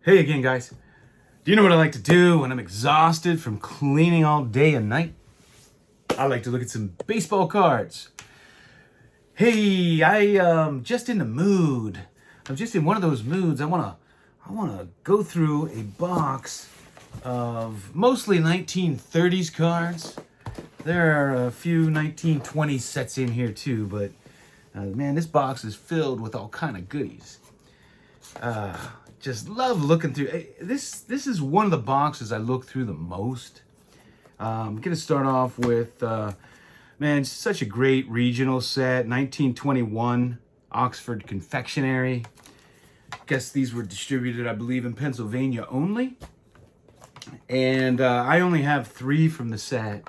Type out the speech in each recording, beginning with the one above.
Hey again, guys. Do you know what I like to do when I'm exhausted from cleaning all day and night? I like to look at some baseball cards. Hey, I just in the mood. I'm just in one of those moods. I wanna go through a box of mostly 1930s cards. There are a few 1920s sets in here too, but man, this box is filled with all kind of goodies. Just love looking through. This is one of the boxes I look through the most. I'm gonna start off with, man, such a great regional set, 1921 Oxford Confectionery. Guess these were distributed, I believe, in Pennsylvania only. And I only have 3 from the set.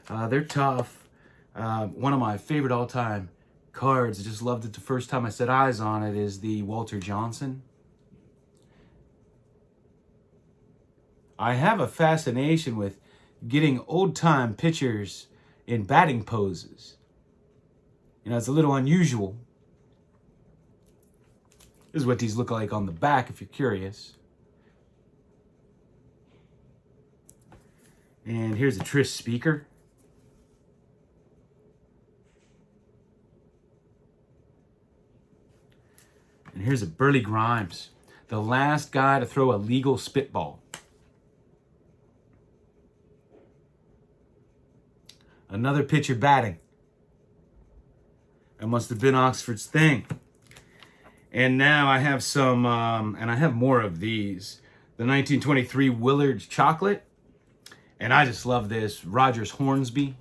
They're tough. One of my favorite all-time cards, I just loved it the first time I set eyes on it, is the Walter Johnson. I have a fascination with getting old-time pitchers in batting poses. You know, it's a little unusual. This is what these look like on the back, if you're curious. And here's a 30’s speaker. And here's a Burley Grimes, the last guy to throw a legal spitball. Another pitcher batting. That must have been Oxford's thing. And now I have some, and I have more of these. The 1923 Willard chocolate. And I just love this. Rogers Hornsby.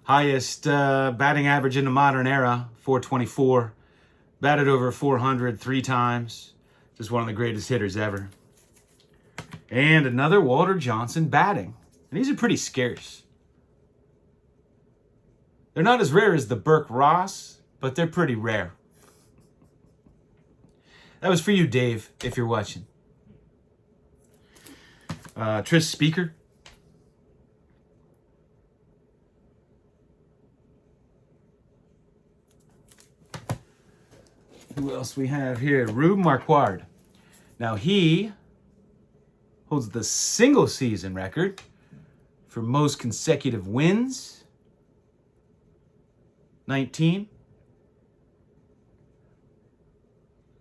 Highest batting average in the modern era, 424. Batted over 400 3 times. Just one of the greatest hitters ever. And another Walter Johnson batting. And these are pretty scarce. They're not as rare as the Burke Ross, but they're pretty rare. That was for you, Dave, if you're watching. 30’s speaker. Who else we have here? Rube Marquard. Now he holds the single season record for most consecutive wins. 19.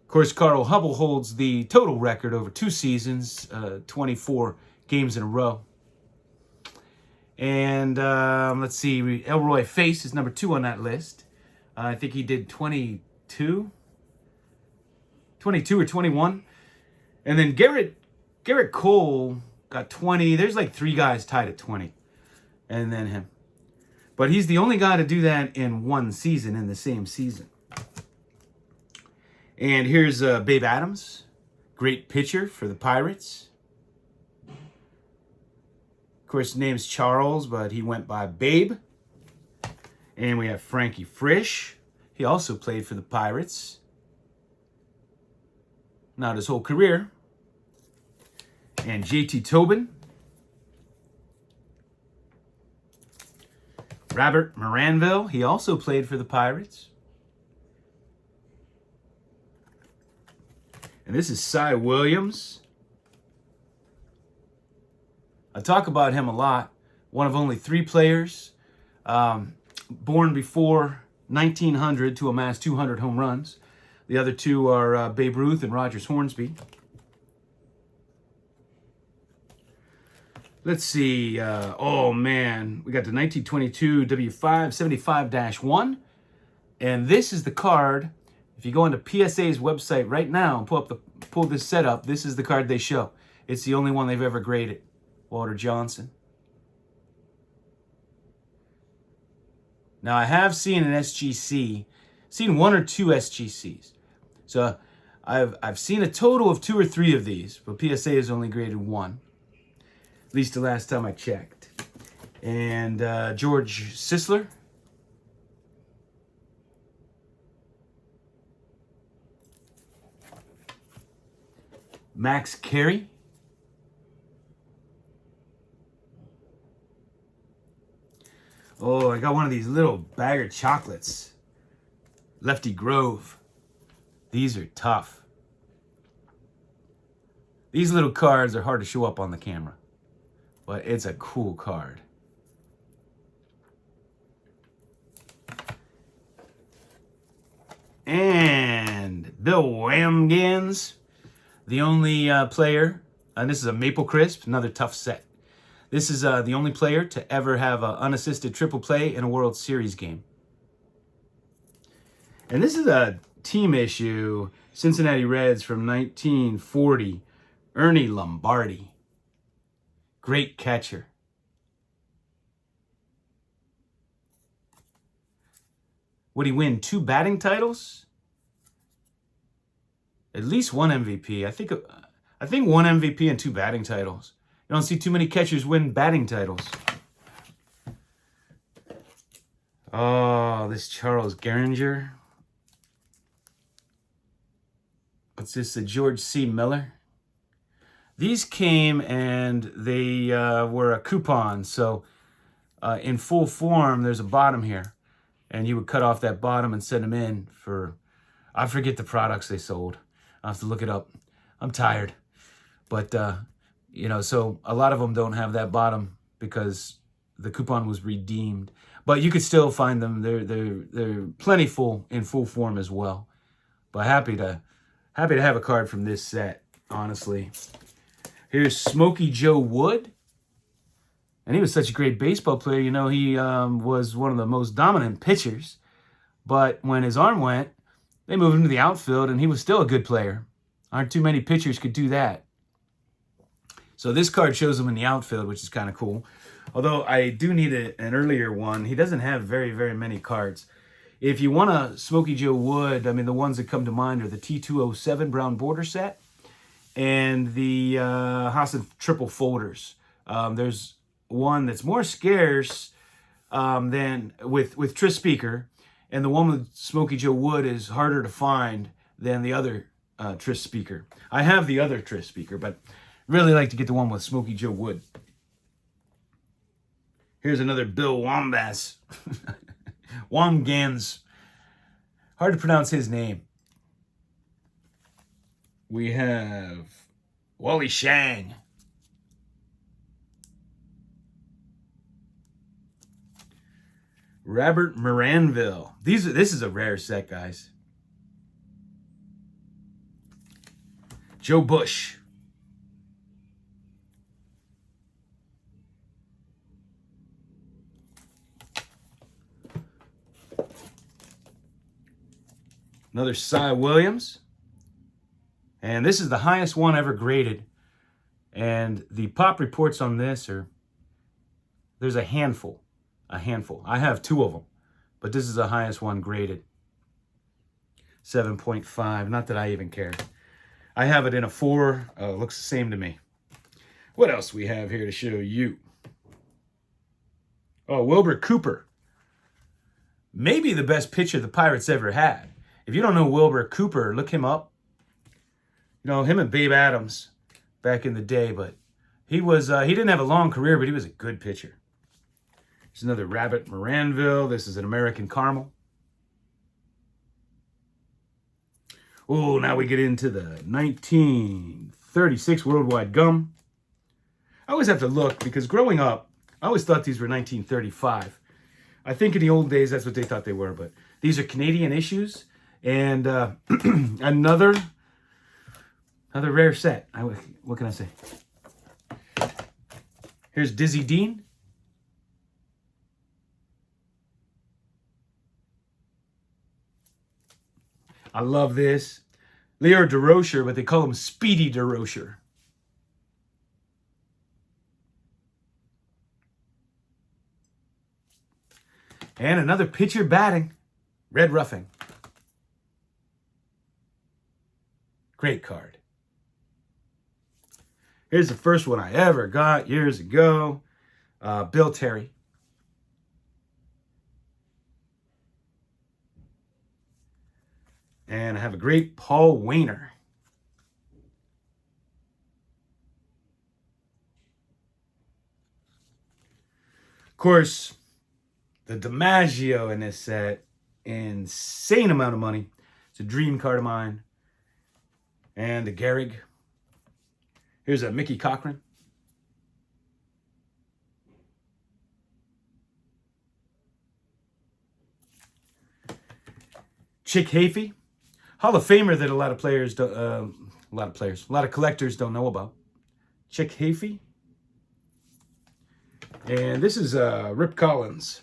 Of course, Carl Hubble holds the total record over 2 seasons, 24 games in a row. And let's see, Elroy Face is number 2 on that list. I think he did 22 or 21. And then Garrett Cole got 20. There's like 3 guys tied at 20. And then him. But he's the only guy to do that in one season, in the same season. And here's Babe Adams. Great pitcher for the Pirates. Of course, name's Charles, but he went by Babe. And we have Frankie Frisch. He also played for the Pirates. Not his whole career. And JT Tobin. Robert Moranville. He also played for the Pirates. And this is Cy Williams. I talk about him a lot. One of only 3 players born before 1900 to amass 200 home runs. The other 2 are Babe Ruth and Rogers Hornsby. Let's see. Oh, man. We got the 1922 W5 75-1. And this is the card. If you go onto PSA's website right now and pull this set up, this is the card they show. It's the only one they've ever graded. Walter Johnson. Now, I have seen an SGC. Seen 1 or 2 SGCs. So I've seen a total of 2 or 3 of these, but PSA has only graded 1. At least the last time I checked. And George Sisler. Max Carey. Oh, I got one of these little bagger chocolates. Lefty Grove. These are tough. These little cards are hard to show up on the camera, but it's a cool card. And Bill Whamgans, the only player, and this is a Maple Crisp, another tough set. This is the only player to ever have an unassisted triple play in a World Series game. And this is a team issue, Cincinnati Reds from 1940, Ernie Lombardi. Great catcher. Would he win 2 batting titles? At least 1 MVP. I think 1 MVP and 2 batting titles. You don't see too many catchers win batting titles. Oh, this Charles Gehringer. What's this? A George C. Miller. These came and they were a coupon. So in full form, there's a bottom here. And you would cut off that bottom and send them in for, I forget the products they sold. I'll have to look it up. I'm tired. But, you know, so a lot of them don't have that bottom because the coupon was redeemed. But you could still find them. They're plentiful in full form as well. But happy to have a card from this set, honestly. Here's Smokey Joe Wood. And he was such a great baseball player. You know, he was one of the most dominant pitchers. But when his arm went, they moved him to the outfield, and he was still a good player. Aren't too many pitchers could do that. So this card shows him in the outfield, which is kind of cool. Although I do need an earlier one. He doesn't have very, very many cards. If you want a Smokey Joe Wood, I mean, the ones that come to mind are the T207 Brown Border set and the Hassan Triple Folders. There's one that's more scarce than with Tris Speaker, and the one with Smokey Joe Wood is harder to find than the other Tris Speaker. I have the other Tris Speaker, but really like to get the one with Smokey Joe Wood. Here's another Bill Wambas. Wamgans. Hard to pronounce his name. We have Wally Shang. Robert Moranville. This is a rare set, guys. Joe Bush. Another Cy Williams. And this is the highest one ever graded. And the pop reports on this are, there's a handful. I have 2 of them, but this is the highest one graded. 7.5. Not that I even care. I have it in a 4. Looks the same to me. What else we have here to show you? Oh, Wilbur Cooper. Maybe the best pitcher the Pirates ever had. If you don't know Wilbur Cooper, look him up. You know, him and Babe Adams back in the day, but he didn't have a long career, but he was a good pitcher. There's another Rabbit Moranville. This is an American Caramel. Oh, now we get into the 1936 Worldwide Gum. I always have to look because growing up, I always thought these were 1935. I think in the old days, that's what they thought they were, but these are Canadian issues. And another rare set. What can I say? Here's Dizzy Dean. I love this. Leo DeRocher, but they call him Speedy DeRocher. And another pitcher batting. Red Ruffing. Great card. Here's the first one I ever got years ago. Bill Terry. And I have a great Paul Wainer. Of course, The DiMaggio in this set, insane amount of money. It's a dream card of mine. And the Gehrig. Here's a Mickey Cochran. Chick Hafey, Hall of Famer that a lot of collectors don't know about. Chick Hafey. And this is Rip Collins.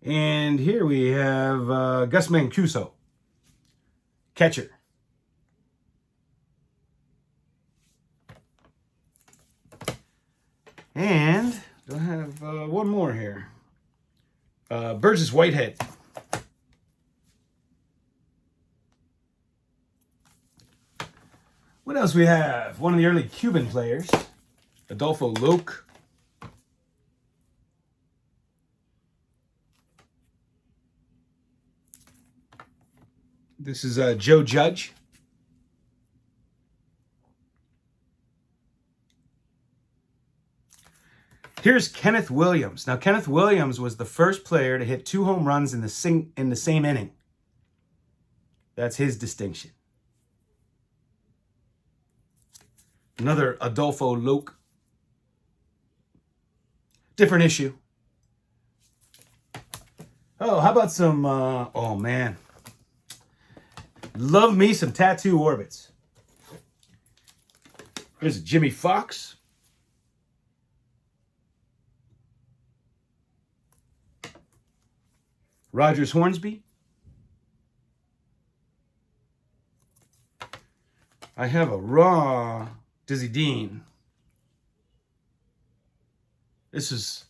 And here we have Gus Mancuso, catcher. And I have one more here. Burgess Whitehead. What else we have? One of the early Cuban players, Adolfo Loke. This is Joe Judge. Here's Kenneth Williams. Now, Kenneth Williams was the first player to hit 2 home runs in the same inning. That's his distinction. Another Adolfo Loke. Different issue. Oh, how about some, oh man. Love me some tattoo orbits. Here's a Jimmy Fox. Rogers Hornsby. I have a raw Dizzy Dean. This is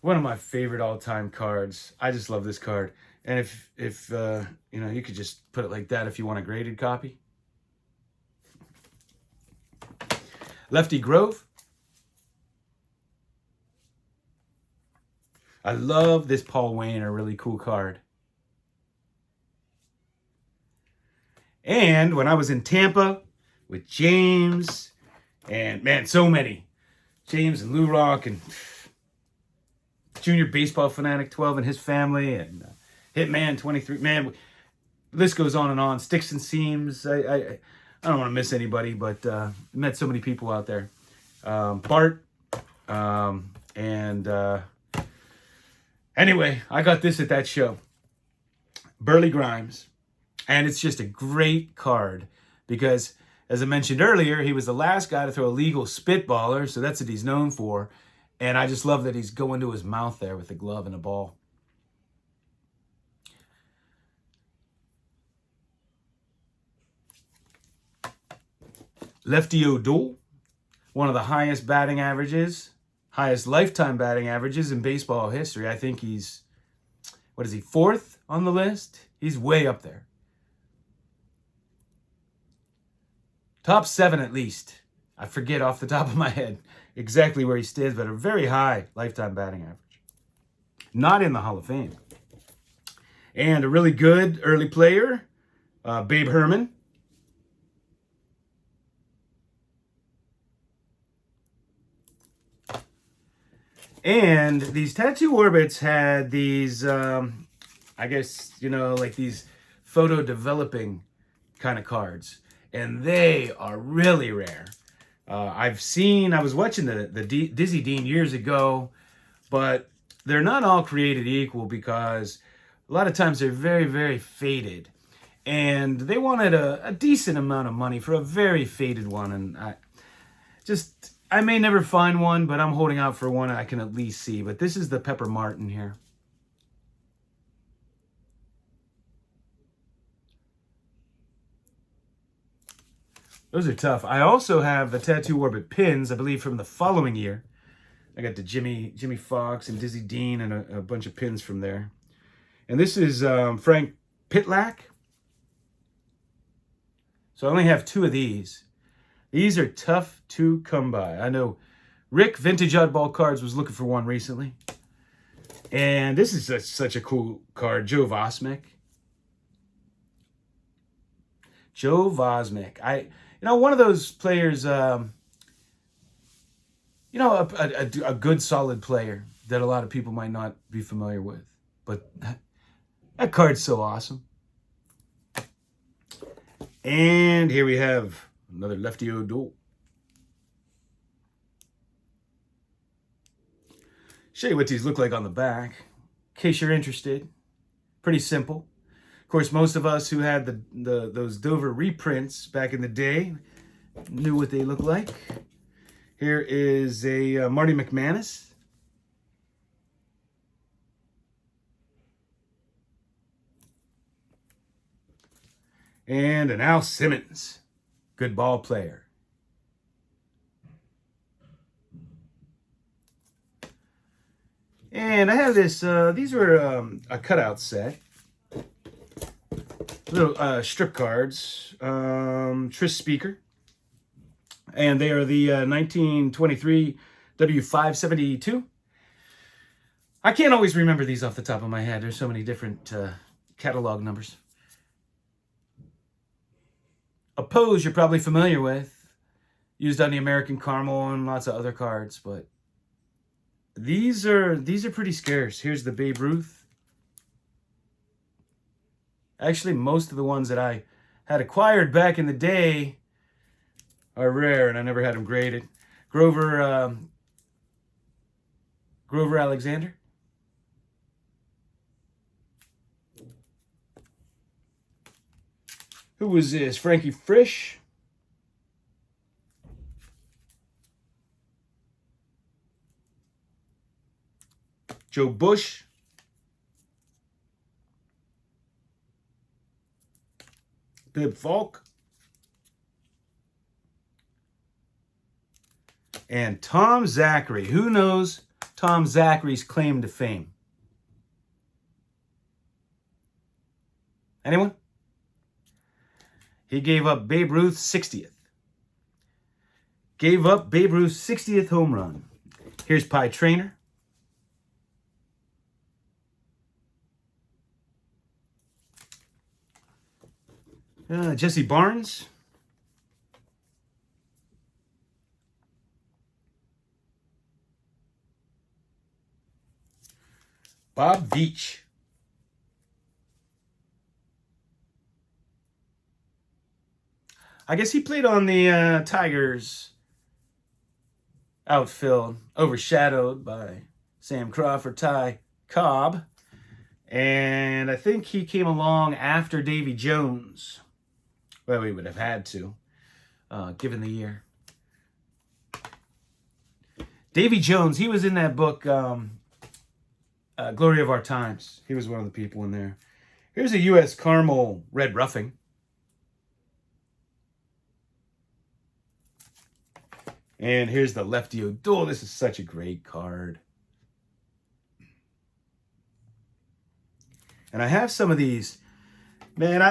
one of my favorite all-time cards. I just love this card. And if you know, you could just put it like that if you want a graded copy. Lefty Grove. I love this Paul Wayne, a really cool card. And when I was in Tampa with James and, man, so many. James and Lou Rock and Junior Baseball Fanatic 12 and his family and Hitman 23. Man, the list goes on and on. Sticks and Seams. I don't want to miss anybody, but met so many people out there. Bart. Anyway, I got this at that show. Burley Grimes. And it's just a great card because, as I mentioned earlier, he was the last guy to throw a legal spitballer, so that's what he's known for. And I just love that he's going to his mouth there with the glove and the ball. Lefty O'Doul, one of the highest batting averages, highest lifetime batting averages in baseball history. I think he's, what is he, 4th on the list? He's way up there. Top 7 at least. I forget off the top of my head exactly where he stands, but a very high lifetime batting average. Not in the Hall of Fame. And a really good early player, Babe Herman. And these tattoo orbits had these, I guess, you know, like these photo developing kind of cards. And they are really rare. I was watching the Dizzy Dean years ago, but they're not all created equal because a lot of times they're very, very faded. And they wanted a decent amount of money for a very faded one. And I may never find one, but I'm holding out for one I can at least see. But this is the Pepper Martin here. Those are tough. I also have the Tattoo Orbit pins, I believe, from the following year. I got the Jimmy Fox and Dizzy Dean and a bunch of pins from there. And this is Frank Pitlack. So I only have 2 of these. These are tough to come by. I know Rick, Vintage Oddball Cards, was looking for one recently. And this is such a cool card. Joe Vosmick. Joe Vosmick. You know, one of those players, you know, a good solid player that a lot of people might not be familiar with. But that card's so awesome. And here we have another Lefty O'Doul. Show you what these look like on the back, in case you're interested. Pretty simple. Of course, most of us who had those Dover reprints back in the day knew what they look like. Here is a Marty McManus. And an Al Simmons. Good ball player. And I have this, these were a cutout set. Little strip cards. Tris Speaker. And they are the 1923 W572. I can't always remember these off the top of my head. There's so many different catalog numbers. A pose you're probably familiar with. Used on the American Caramel and lots of other cards, but these are pretty scarce. Here's the Babe Ruth. Actually, most of the ones that I had acquired back in the day are rare, and I never had them graded. Grover Alexander. Who was this? Frankie Frisch. Joe Bush. Bib Falk. And Tom Zachary. Who knows Tom Zachary's claim to fame? Anyone? He gave up Babe Ruth's 60th. Gave up Babe Ruth's 60th home run. Here's Pie Trainer. Jesse Barnes. Bob Veach. I guess he played on the Tigers outfield, overshadowed by Sam Crawford, Ty Cobb. And I think he came along after Davy Jones. Well, we would have had to, given the year. Davy Jones, he was in that book, Glory of Our Times. He was one of the people in there. Here's a U.S. Caramel Red Roughing. And here's the Lefty O'Doul. This is such a great card. And I have some of these. Man,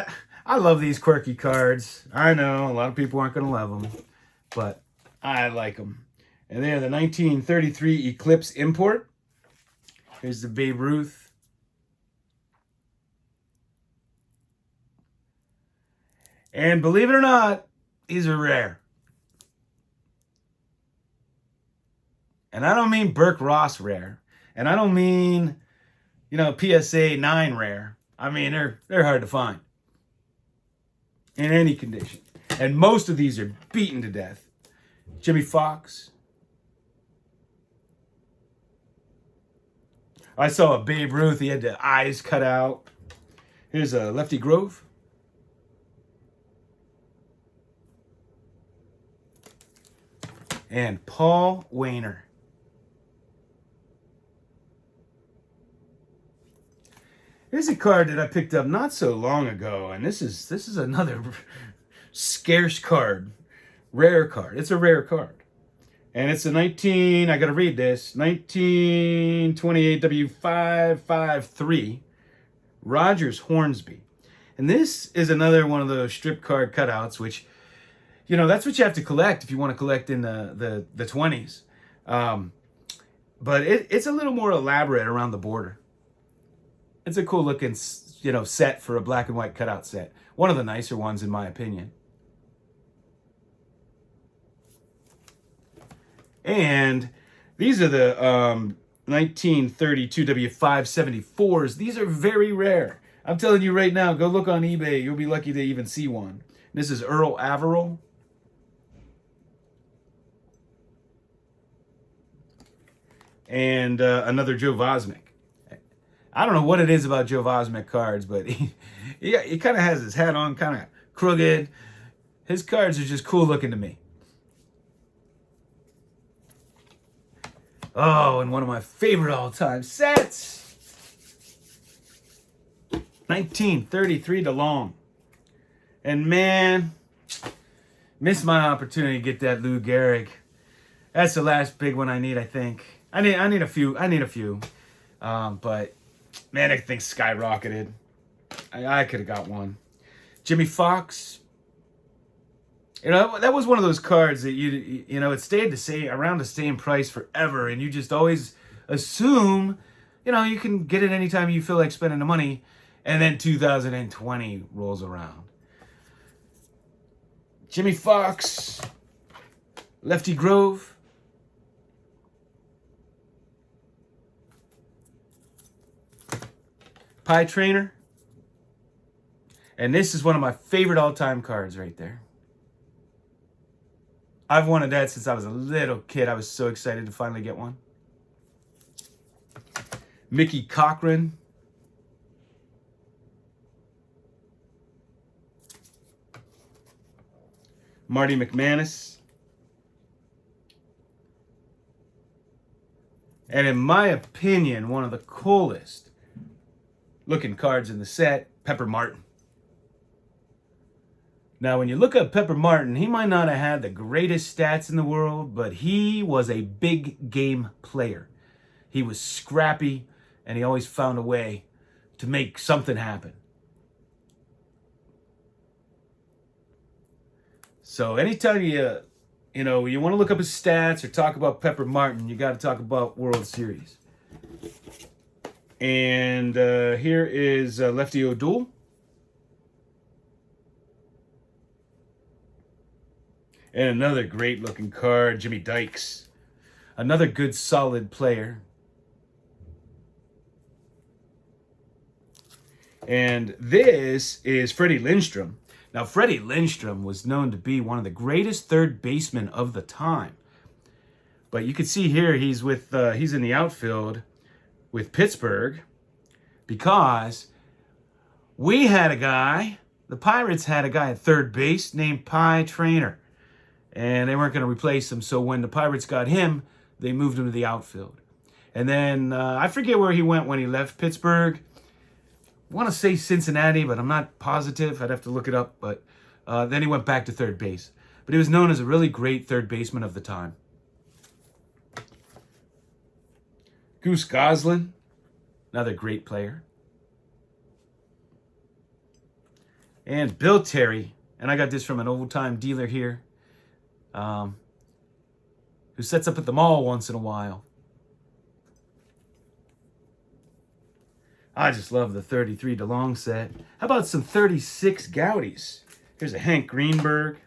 I love these quirky cards. I know a lot of people aren't going to love them, but I like them. And they're the 1933 Eclipse import. Here's the Babe Ruth. And believe it or not, these are rare. And I don't mean Burke Ross rare. And I don't mean, you know, PSA 9 rare. I mean, they're hard to find. In any condition. And most of these are beaten to death. Jimmy Fox. I saw a Babe Ruth. He had the eyes cut out. Here's a Lefty Grove. And Paul Wainer. Here's a card that I picked up not so long ago, and this is another scarce card, rare card. It's a rare card, and it's a I gotta read this, 1928 W553 Rogers Hornsby, and this is another one of those strip card cutouts, which, you know, that's what you have to collect if you want to collect in the 20s, but it's a little more elaborate around the border. It's a cool looking, you know, set for a black and white cutout set. One of the nicer ones, in my opinion. And these are the 1932 W574s. These are very rare. I'm telling you right now, go look on eBay. You'll be lucky to even see one. This is Earl Averill. And another Joe Vosmick. I don't know what it is about Joe Vosmick cards, but he kind of has his hat on kind of crooked. His cards are just cool looking to me. Oh, and one of my favorite all-time sets. 1933 Delong. And man, missed my opportunity to get that Lou Gehrig. That's the last big one I need, I think. I need a few. But man, that thing skyrocketed. I could have got one. Jimmy Fox. You know, that was one of those cards that you know, it stayed around the same price forever, and you just always assume, you know, you can get it anytime you feel like spending the money, and then 2020 rolls around. Jimmy Fox, Lefty Grove. Pie Trainer. And this is one of my favorite all-time cards right there. I've wanted that since I was a little kid. I was so excited to finally get one. Mickey Cochran. Marty McManus. And in my opinion, one of the coolest looking cards in the set, Pepper Martin. Now, when you look up Pepper Martin, he might not have had the greatest stats in the world, but he was a big game player. He was scrappy, and he always found a way to make something happen. So anytime you want to look up his stats or talk about Pepper Martin, you got to talk about World Series. And here is Lefty O'Doul. And another great looking card, Jimmy Dykes. Another good solid player. And this is Freddie Lindstrom. Now, Freddie Lindstrom was known to be one of the greatest third basemen of the time. But you can see here he's in the outfield with Pittsburgh, because we had a guy, the Pirates had a guy at third base named Pie Trainer, and they weren't going to replace him. So when the Pirates got him, they moved him to the outfield. And then I forget where he went when he left Pittsburgh. I want to say Cincinnati, but I'm not positive. I'd have to look it up. But then he went back to third base. But he was known as a really great third baseman of the time. Goose Goslin, another great player. And Bill Terry, and I got this from an old-time dealer here, who sets up at the mall once in a while. I just love the 33 Delong set. How about some 36 Goudeys? Here's a Hank Greenberg.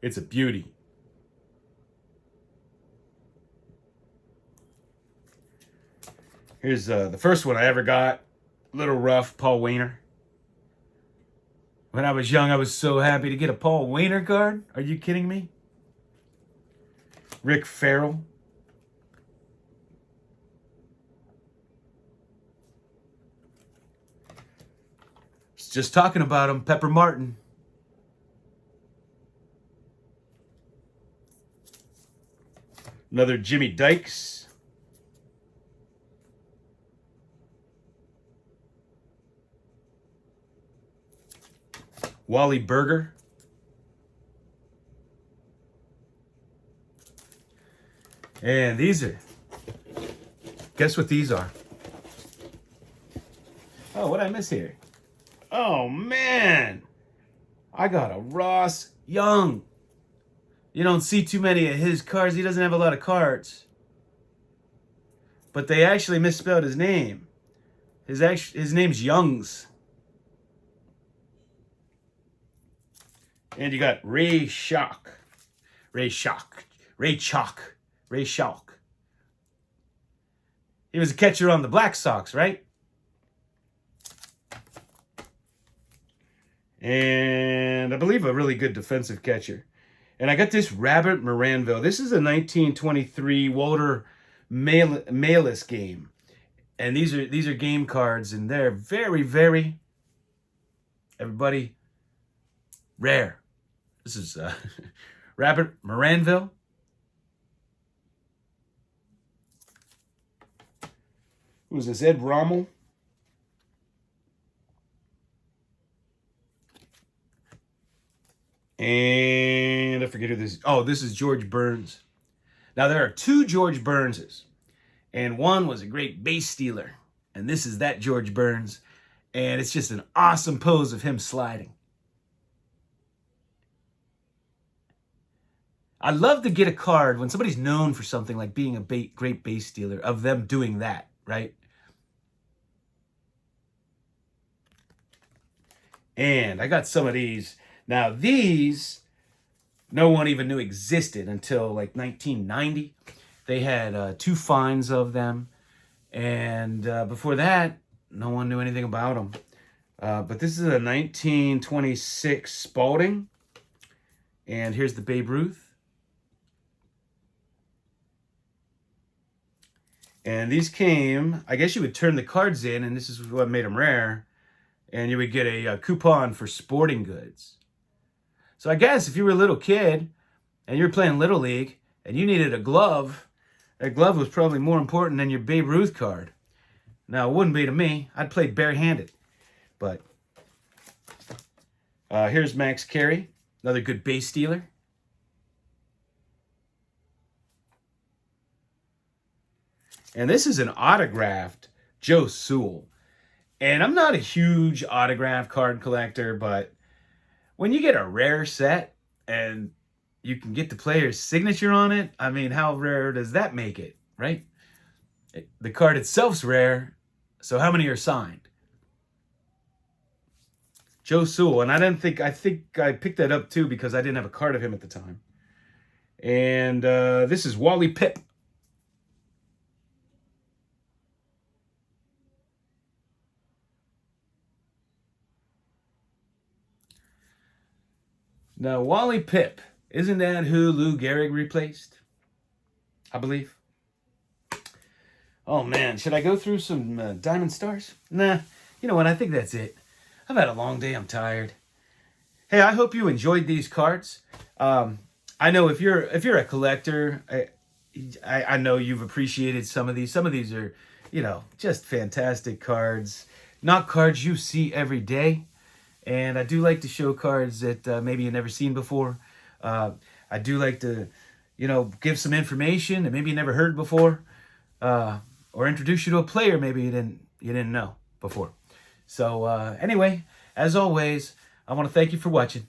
It's a beauty. Here's the first one I ever got. Little rough, Paul Wainer. When I was young, I was so happy to get a Paul Wainer card. Are you kidding me? Rick Farrell. Just talking about him, Pepper Martin. Another Jimmy Dykes. Wally Burger. And these are, guess what these are? Oh, what did I miss here? Oh, man. I got a Ross Young. You don't see too many of his cards. He doesn't have a lot of cards. But they actually misspelled his name. His name's Youngs. And you got Ray Schock. Ray Schalk. Ray Chalk. Ray Schalk. He was a catcher on the Black Sox, right? And I believe a really good defensive catcher. And I got this Rabbit Moranville. This is a 1923 Walter Malis game. And these are game cards, and they're very, very, everybody, rare. This is Rabbit Moranville. Who's this? Ed Rommel. And I forget who this is. Oh, this is George Burns. Now, there are two George Burnses. And one was a great base stealer. And this is that George Burns. And it's just an awesome pose of him sliding. I love to get a card when somebody's known for something like being a great base stealer, of them doing that, right? And I got some of these. Now, these, no one even knew existed until like 1990. They had 2 finds of them. And before that, no one knew anything about them. But this is a 1926 Spalding. And here's the Babe Ruth. And these came, I guess you would turn the cards in, and this is what made them rare. And you would get a coupon for sporting goods. So I guess if you were a little kid and you were playing Little League and you needed a glove, that glove was probably more important than your Babe Ruth card. Now, it wouldn't be to me. I'd play barehanded. But here's Max Carey, another good base stealer. And this is an autographed Joe Sewell. And I'm not a huge autograph card collector, but when you get a rare set and you can get the player's signature on it, I mean, how rare does that make it, right? The card itself's rare, so how many are signed? Joe Sewell, and I think I picked that up too because I didn't have a card of him at the time. And this is Wally Pipp. Now, Wally Pipp, isn't that who Lou Gehrig replaced? I believe. Oh, man, should I go through some Diamond Stars? Nah, you know what, I think that's it. I've had a long day, I'm tired. Hey, I hope you enjoyed these cards. I know if you're a collector, I know you've appreciated some of these. Some of these are, you know, just fantastic cards. Not cards you see every day. And I do like to show cards that maybe you've never seen before. I do like to, you know, give some information that maybe you never heard before, or introduce you to a player maybe you didn't know before. So anyway, as always, I want to thank you for watching.